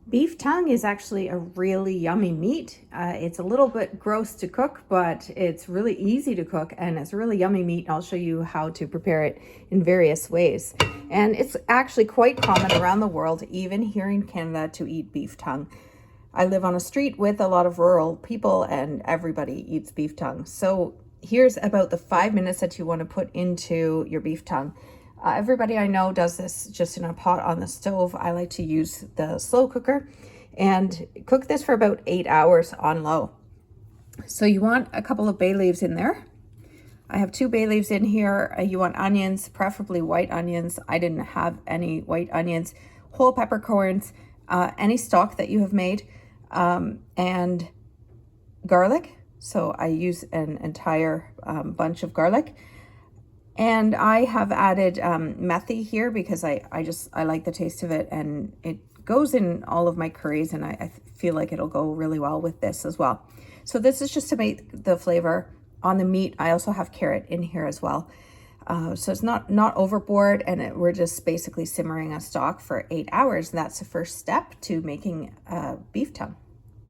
Beef tongue is actually a really yummy meat. It's a little bit gross to cook, but it's really easy to cook and it's really yummy meat. I'll show you how to prepare it in various ways. And it's actually quite common around the world, even here in Canada, to eat beef tongue. I live on a street with a lot of rural people and everybody eats beef tongue. So here's about the 5 minutes that you want to put into your beef tongue. Everybody I know does this just in a pot on the stove. I like to use the slow cooker and cook this for about 8 hours on low. So you want a couple of bay leaves in there. I have 2 bay leaves in here. You want onions, preferably white onions. I didn't have any white onions. Whole peppercorns, any stock that you have made, and garlic. So I use an entire bunch of garlic. And I have added methi here because I like the taste of it, and it goes in all of my curries, and I feel like it'll go really well with this as well. So this is just to make the flavor on the meat. I also have carrot in here as well. So it's not overboard, and we're just basically simmering a stock for 8 hours. That's the first step to making beef tongue.